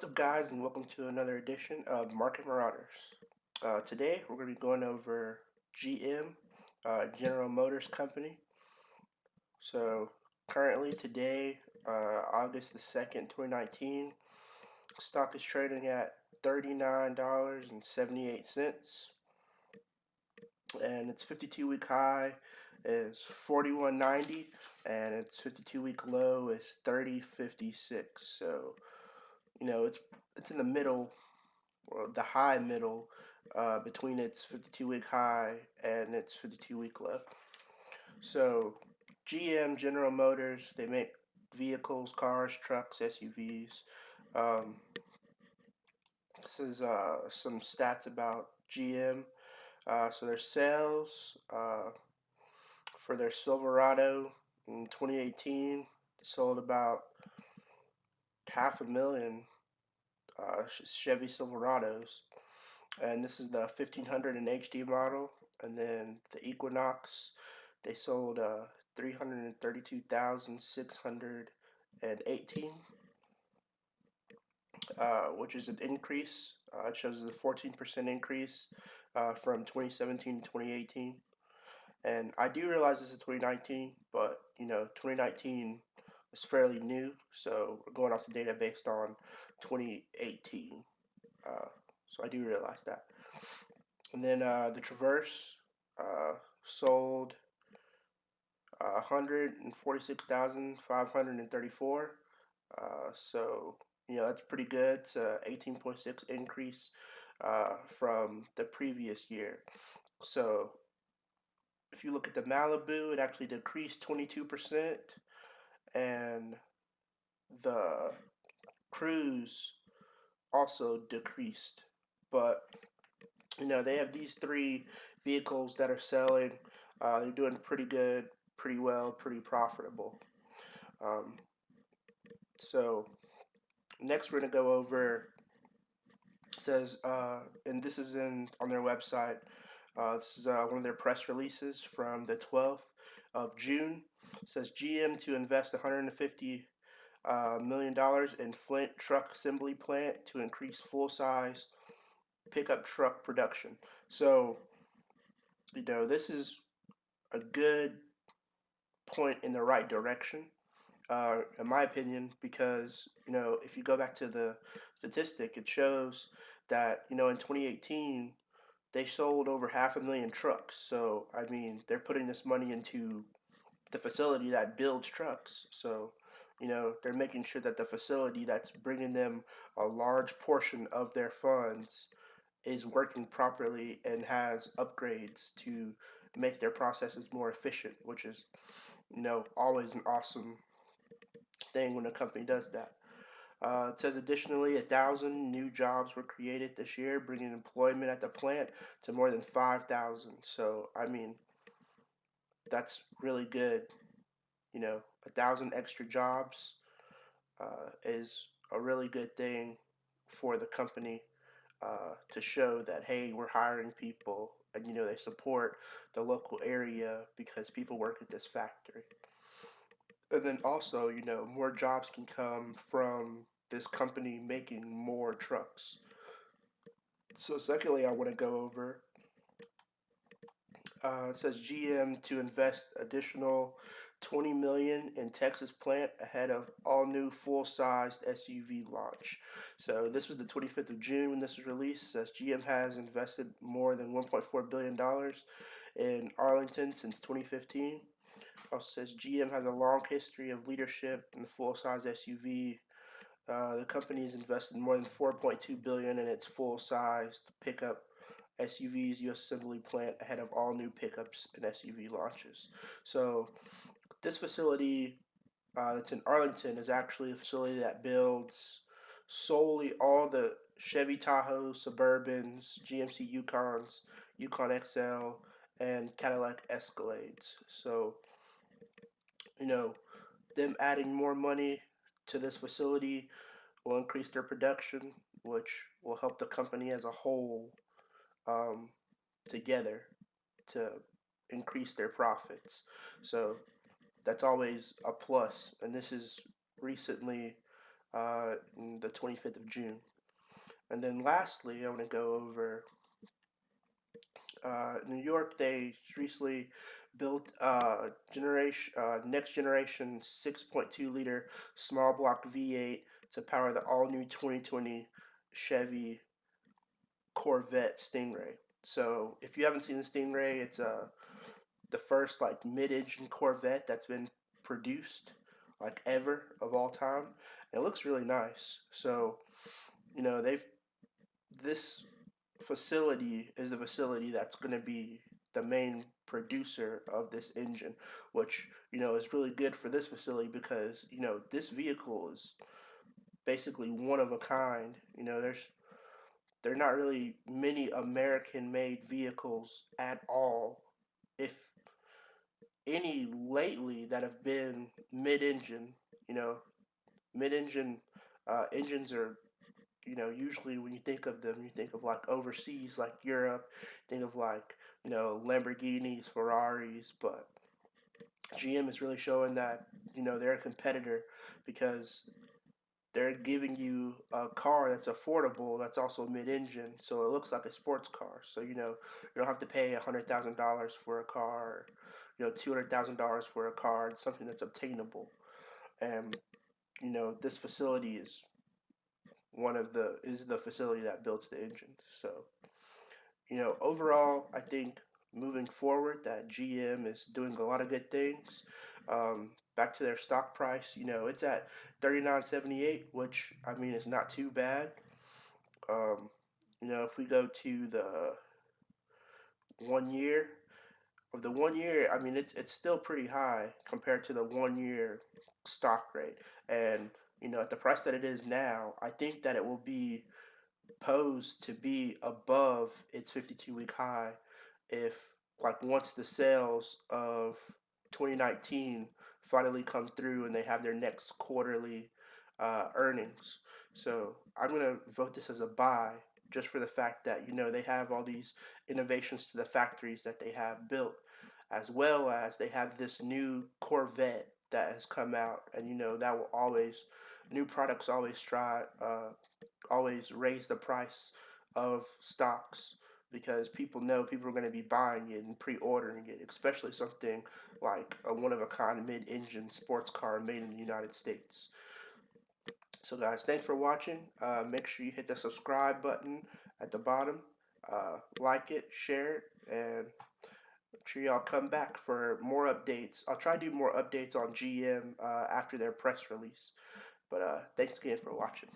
What's up, guys, and welcome to another edition of Market Marauders. Today, we're going to be going over GM, General Motors Company. So, currently, today, August the 2nd, 2019, stock is trading at $39.78, and its 52-week high is 41.90, and its 52-week low is 30.56. So, it's in the middle, or the high middle, between its 52-week high and its 52-week low. So GM, General Motors, they make vehicles, cars, trucks, SUVs. Um, this is some stats about GM. So their sales for their Silverado in 2018 sold about 500,000 Chevy Silverados, and this is the 1500 in HD model. And then the Equinox, they sold 332,618, which is an increase. It shows a 14% increase from 2017 to 2018. And I do realize this is 2019, but 2019 is fairly new, so we're going off the data based on 2018. So I do realize that. And then the Traverse sold 146,534. So that's pretty good. It's a 18.6 increase from the previous year. So if you look at the Malibu, it actually decreased 22%, and the Cruise also decreased. But they have these three vehicles that are selling. They're doing pretty good, pretty well, pretty profitable. Um, so next we're gonna go over. It says, and this is on their website. This is one of their press releases from the 12th of June. It says GM to invest $150 million in Flint truck assembly plant to increase full-size pickup truck production. So, this is a good point in the right direction, in my opinion, because, if you go back to the statistic, it shows that, in 2018, they sold over 500,000 trucks. So, I mean, they're putting this money into the facility that builds trucks. So, they're making sure that the facility that's bringing them a large portion of their funds is working properly and has upgrades to make their processes more efficient, which is, always an awesome thing when a company does that. It says additionally, 1,000 new jobs were created this year, bringing employment at the plant to more than 5,000. So, I mean, that's really good. 1,000 extra jobs is a really good thing for the company, to show that, hey, we're hiring people, and they support the local area because people work at this factory. And then also, more jobs can come from this company making more trucks. So secondly, I want to go over, it says GM to invest additional 20 million in Texas plant ahead of all new full-sized SUV launch. So this was the 25th of June when this was released. It says GM has invested more than $1.4 billion in Arlington since 2015. Also says GM has a long history of leadership in the full-size SUV. The company has invested more than $4.2 billion in its full-sized pickup SUVs U.S. assembly plant ahead of all new pickups and SUV launches. So this facility that's in Arlington is actually a facility that builds solely all the Chevy Tahoe, Suburbans, GMC Yukons, Yukon XL, and Cadillac Escalades. So, them adding more money to this facility will increase their production, which will help the company as a whole, um, together, to increase their profits. So that's always a plus. And this is recently in the 25th of June. And then lastly, I want to go over New York. They recently built next generation 6.2 liter small block V8 to power the all new 2020 Chevy Corvette Stingray. So if you haven't seen the Stingray, it's the first like mid-engine Corvette that's been produced like ever of all time. And it looks really nice. So they've this facility is the facility that's going to be the main producer of this engine, which is really good for this facility because this vehicle is basically one of a kind. There are not really many American made vehicles at all, if any lately, that have been mid-engine. You know, mid-engine engines are, usually when you think of them, you think of like overseas, like Europe, think of like, Lamborghinis, Ferraris, but GM is really showing that, they're a competitor because they're giving you a car that's affordable, that's also mid-engine, so it looks like a sports car. So you don't have to pay $100,000 for a car, $200,000 for a car. It's something that's obtainable, and this facility is the facility that builds the engine. So overall, I think moving forward that GM is doing a lot of good things. Back to their stock price, it's at 39.78, which I mean is not too bad. If we go to the 1 year, of the 1 year, I mean it's still pretty high compared to the 1 year stock rate, and at the price that it is now, I think that it will be posed to be above its 52-week high if, like, once the sales of 2019 finally come through and they have their next quarterly earnings. So I'm going to vote this as a buy, just for the fact that they have all these innovations to the factories that they have built, as well as they have this new Corvette that has come out, and that will always, new products always raise the price of stocks, because people know people are going to be buying it and pre-ordering it, especially something like a one-of-a-kind mid-engine sports car made in the United States. So guys, thanks for watching. Make sure you hit the subscribe button at the bottom, like it, share it, and make sure y'all come back for more updates. I'll try to do more updates on GM after their press release. But thanks again for watching.